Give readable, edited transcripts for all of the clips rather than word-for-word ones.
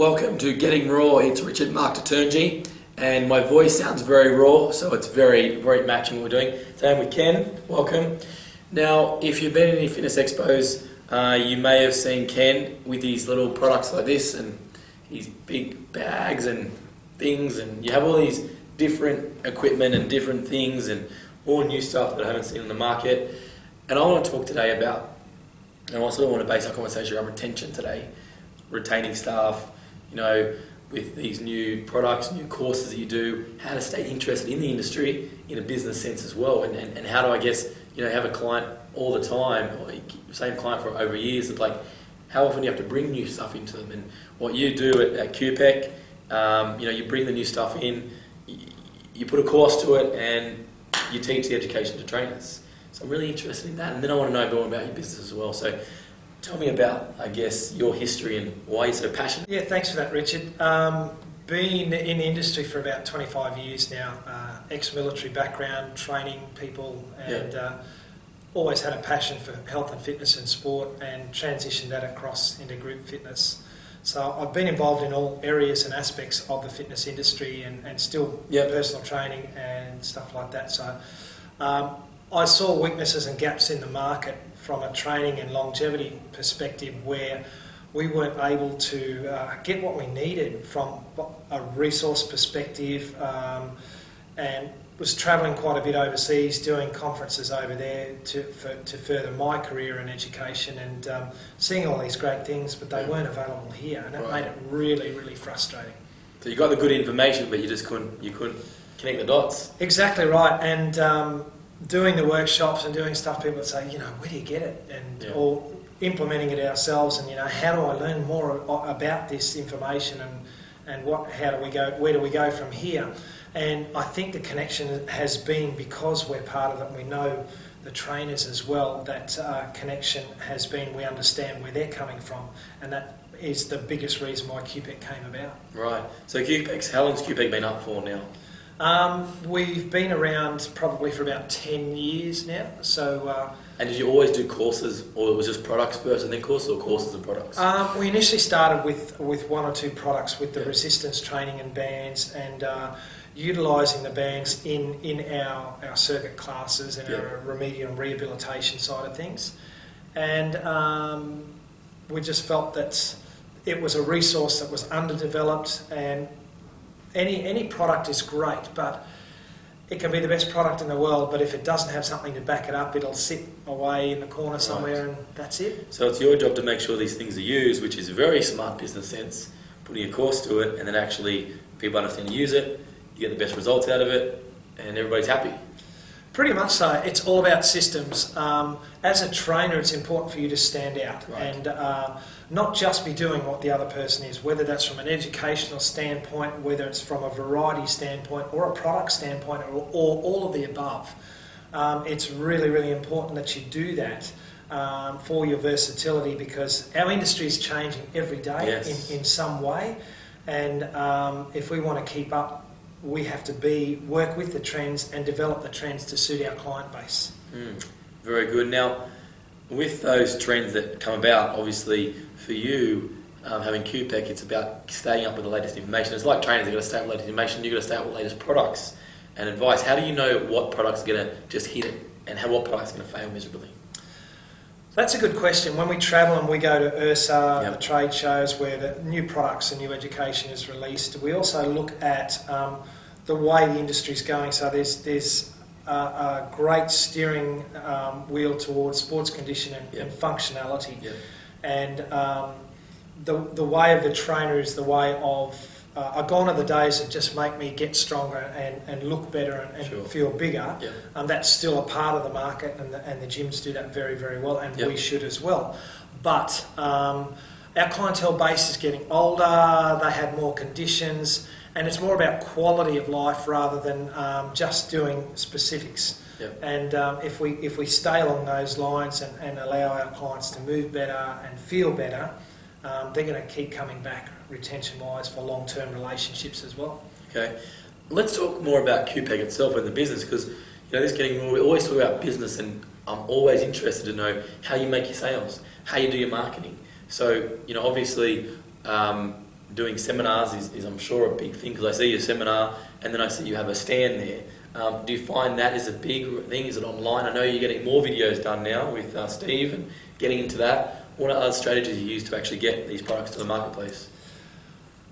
welcome to Getting Raw. It's Richard Mark Detergy, and my voice sounds very raw, so it's very matching what we're doing. Today I'm with Ken. Welcome. Now, if you've been in any fitness expos, you may have seen Ken with these little products like this and his big bags and things, and you have all these different equipment and different things and all new stuff that I haven't seen on the market. And I want to talk today about, and I sort of want to base our conversation around retention today, retaining staff, with these new products, new courses that you do, how to stay interested in the industry in a business sense as well, and how to, I guess, have a client all the time, or same client for over years, of like how often you have to bring new stuff into them. And what you do at QPEC, you bring the new stuff in, you put a course to it, and you teach the education to trainers. So I'm really interested in that, and then I want to know more about your business as well. So tell me about, I guess, your history and why you're so passionate. Yeah, thanks for that, Richard. Been in the industry for about 25 years now, ex-military background, training people, and always had a passion for health and fitness and sport, and transitioned that across into group fitness. So I've been involved in all areas and aspects of the fitness industry, and still personal training and stuff like that. So I saw weaknesses and gaps in the market from a training and longevity perspective, where we weren't able to get what we needed from a resource perspective, and was travelling quite a bit overseas, doing conferences over there to further my career in education, and seeing all these great things, but they weren't available here, and it made it really frustrating. So you got the good information, but you couldn't connect the dots. Exactly right, and doing the workshops and doing stuff, people would say, where do you get it? And or implementing it ourselves, and how do I learn more about this information, and how do we go? Where do we go from here? And I think the connection has been, because we're part of it, and we know the trainers as well, that connection has been, we understand where they're coming from, and that is the biggest reason why QPEC came about. Right. So how long's QPEC been up for now? We've been around probably for about 10 years now. So. And did you always do courses, or it was just products first and then courses, or courses and products? We initially started with one or two products, with the resistance training and bands, and utilising the bands in our circuit classes and our remedial and rehabilitation side of things. And we just felt that it was a resource that was underdeveloped, and any product is great, but it can be the best product in the world, but if it doesn't have something to back it up, it'll sit away in the corner somewhere, and that's it. So it's your job to make sure these things are used, which is a very smart business sense, putting a course to it, and then actually people understand to use it, you get the best results out of it, and everybody's happy. Pretty much so. It's all about systems. As a trainer, it's important for you to stand out, and not just be doing what the other person is, whether that's from an educational standpoint, whether it's from a variety standpoint, or a product standpoint, or all of the above. It's really important that you do that for your versatility, because our industry is changing every day in some way, and if we want to keep up, we have to work with the trends and develop the trends to suit our client base. Very good. Now, with those trends that come about, obviously for you, having QPEC, it's about staying up with the latest information. It's like trainers, they've got to stay up with the latest information, you've got to stay up with the latest products and advice. How do you know what product's going to just hit it, and what product's going to fail miserably? That's a good question. When we travel and we go to IRSA, the trade shows where the new products and new education is released, we also look at the way the industry's going. So there's a great steering wheel towards sports conditioning and functionality. And the way of the trainer is the way of, gone are the days that just make me get stronger and look better and feel bigger. That's still a part of the market, and the gyms do that very well, and we should as well. But our clientele base is getting older, they have more conditions, and it's more about quality of life rather than just doing specifics. And if we stay along those lines and allow our clients to move better and feel better, they're going to keep coming back retention-wise for long-term relationships as well. Okay, let's talk more about QPEC itself and the business, because we always talk about business, and I'm always interested to know how you make your sales, how you do your marketing. So obviously doing seminars is I'm sure a big thing, because I see your seminar and then I see you have a stand there. Do you find that is a big thing? Is it online? I know you're getting more videos done now with Steve and getting into that. What are other strategies you use to actually get these products to the marketplace?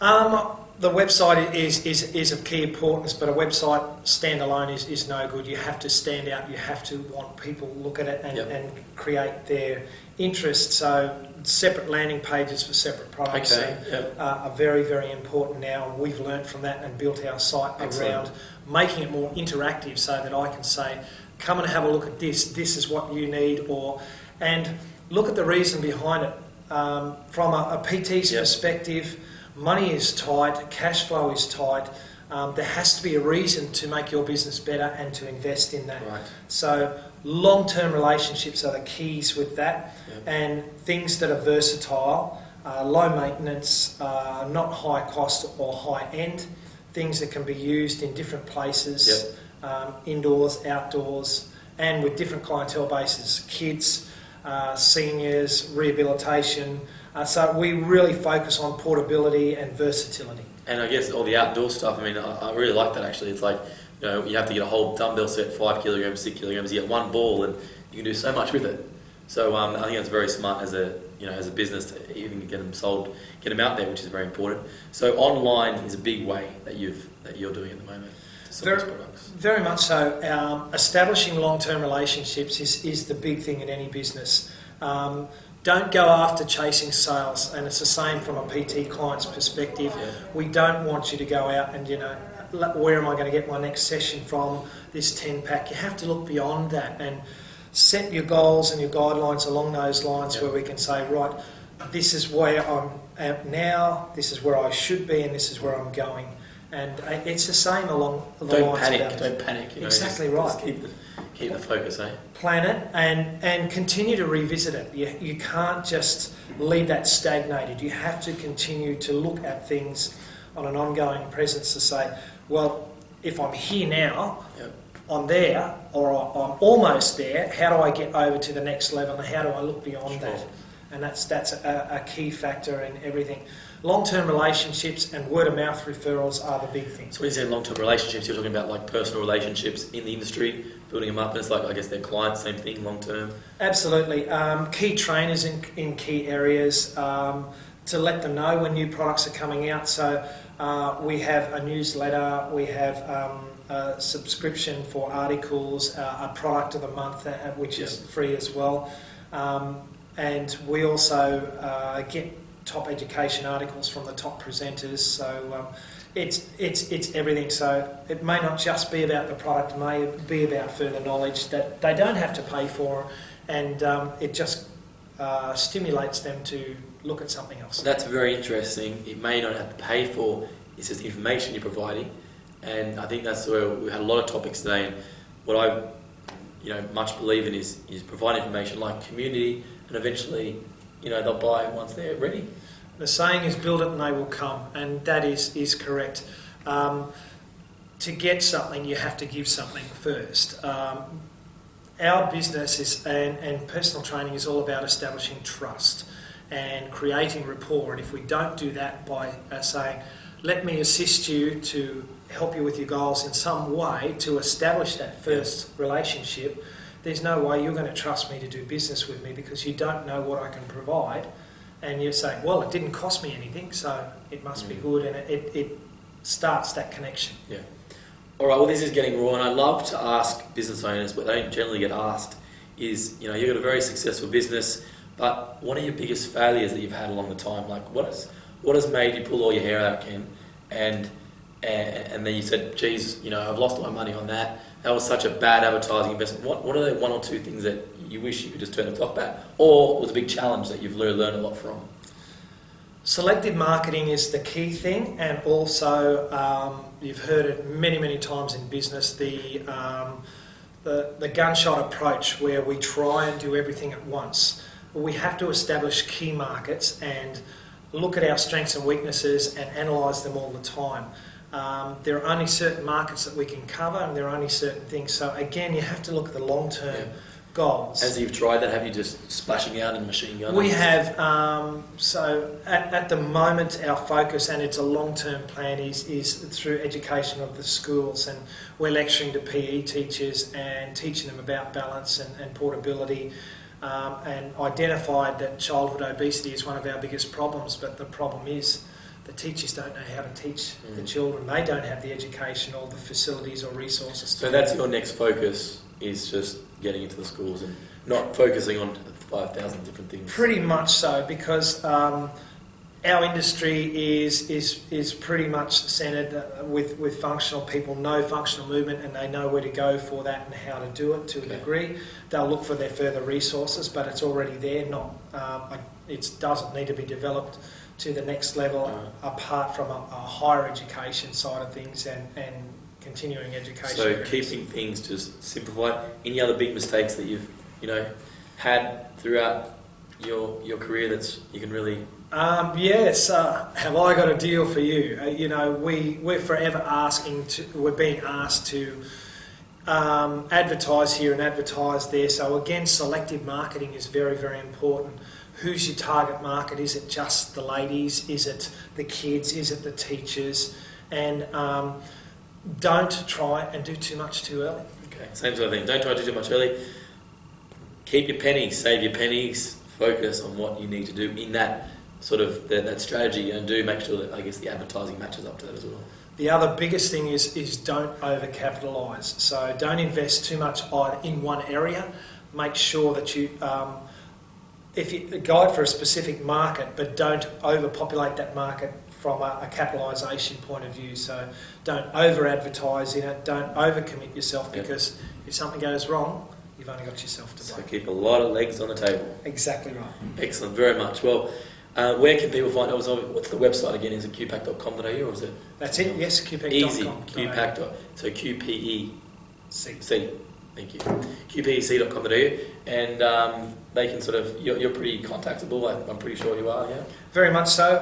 The website is of key importance, but a website standalone is no good. You have to stand out. You have to want people to look at it and create their interest. So separate landing pages for separate products are very, very important now. We've learnt from that and built our site around making it more interactive, so that I can say, come and have a look at this. This is what you need, and look at the reason behind it. From a PT's perspective, money is tight, cash flow is tight. There has to be a reason to make your business better and to invest in that. Right. So long-term relationships are the keys with that, and things that are versatile, low maintenance, not high cost or high end, things that can be used in different places, indoors, outdoors, and with different clientele bases, kids, seniors, rehabilitation. So we really focus on portability and versatility. And I guess all the outdoor stuff, I mean, I really like that actually. It's like, you know, you have to get a whole dumbbell set, 5 kilograms, 6 kilograms, you get one ball and you can do so much with it. So I think it's very smart as a business to even get them out there, which is very important. So online is a big way that you're doing at the moment to sell these products. Very much so. Establishing long-term relationships is the big thing in any business. Don't go after chasing sales, and it's the same from a PT client's perspective. We don't want you to go out and, where am I going to get my next session from, this 10-pack. You have to look beyond that and set your goals and your guidelines along those lines where we can say, right, this is where I'm at now, this is where I should be, and this is where I'm going. And it's the same along the lines. Don't panic. Exactly right. Just keep the focus, Plan it and continue to revisit it. You can't just leave that stagnated. You have to continue to look at things on an ongoing presence to say, well, if I'm here now, I'm there, or I'm almost there, how do I get over to the next level, and how do I look beyond that? And that's a key factor in everything. Long-term relationships and word-of-mouth referrals are the big things. So when you say long-term relationships, you're talking about like personal relationships in the industry, building them up, and it's like, I guess, their clients, same thing, long-term? Absolutely. Key trainers in key areas to let them know when new products are coming out. So we have a newsletter, we have a subscription for articles, a product of the month, which is free as well. And we also get top education articles from the top presenters, so it's everything. So it may not just be about the product, it may be about further knowledge that they don't have to pay for, and it just stimulates them to look at something else. That's very interesting. It may not have to pay for, it's just information you're providing, and I think that's where we had a lot of topics today, and what I much believe in is providing information like community, and eventually they'll buy once they're ready. The saying is, build it and they will come, and that is correct. To get something, you have to give something first. Our business is, and personal training is all about establishing trust and creating rapport, and if we don't do that by saying, let me assist you to help you with your goals in some way to establish that first relationship, there's no way you're going to trust me to do business with me, because you don't know what I can provide, and you're saying, well, it didn't cost me anything, so it must be good, and it starts that connection. Yeah. All right, well, this is getting raw, and I love to ask business owners, but they don't generally get asked, is, you've got a very successful business, but what are your biggest failures that you've had along the time? Like, what has made you pull all your hair out, Ken, and then you said, geez, I've lost all my money on that. That was such a bad advertising investment. What are the one or two things that you wish you could just turn the clock back? Or was a big challenge that you've learned a lot from? Selective marketing is the key thing, and also you've heard it many, many times in business, the gunshot approach, where we try and do everything at once. We have to establish key markets and look at our strengths and weaknesses and analyse them all the time. There are only certain markets that we can cover, and there are only certain things. So again, you have to look at the long term goals. As you've tried that, have you just splashing out in machine gun? We have, so at the moment our focus, and it's a long-term plan, is through education of the schools, and we're lecturing to PE teachers and teaching them about balance and portability, and identified that childhood obesity is one of our biggest problems, but the problem is the teachers don't know how to teach the children. They don't have the education or the facilities or resources. So that's your next focus, is just getting into the schools and not focusing on 5,000 different things. Pretty much so, because our industry is pretty much centred with functional people, know functional movement, and they know where to go for that and how to do it to a degree. They'll look for their further resources, but it's already there. It doesn't need to be developed to the next level apart from a higher education side of things and continuing education. So keeping things just simplified. Any other big mistakes that you've had throughout your career that you can really? Yes. Have I got a deal for you? We're forever we're being asked to advertise here and advertise there. So again, selective marketing is very, very important. Who's your target market? Is it just the ladies? Is it the kids? Is it the teachers? And don't try and do too much too early. Okay, same sort of thing. Don't try to do too much early. Keep your pennies, save your pennies, focus on what you need to do in that sort of that strategy, and do make sure that, I guess, the advertising matches up to that as well. The other biggest thing is don't overcapitalise. So don't invest too much in one area. Make sure that you if you guide for a specific market, but don't overpopulate that market from a capitalisation point of view. So don't over-advertise in it, don't overcommit yourself, because if something goes wrong, you've only got yourself to blame. So keep a lot of legs on the table. Exactly right. Excellent, very much. Well, where can people find out? What's the website again? Is it qpec.com.au or is it? That's it, yes, qpec.com. Easy, QPEC. So QPEC. C. Thank you. QPEC.com.au, and they can sort of, you're pretty contactable. I'm pretty sure you are. Yeah. Very much so.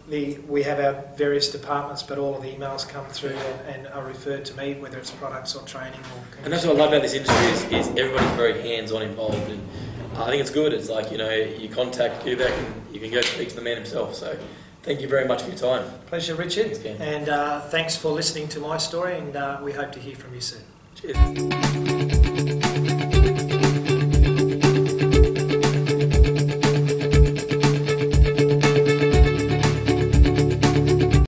We have our various departments, but all of the emails come through and are referred to me, whether it's products or training or. And that's what I love about this industry is everybody's very hands-on involved, and I think it's good. It's like, you contact QPEC and you can go speak to the man himself. So thank you very much for your time. Pleasure, Richard. Thanks, and thanks for listening to my story, and we hope to hear from you soon. Cheers.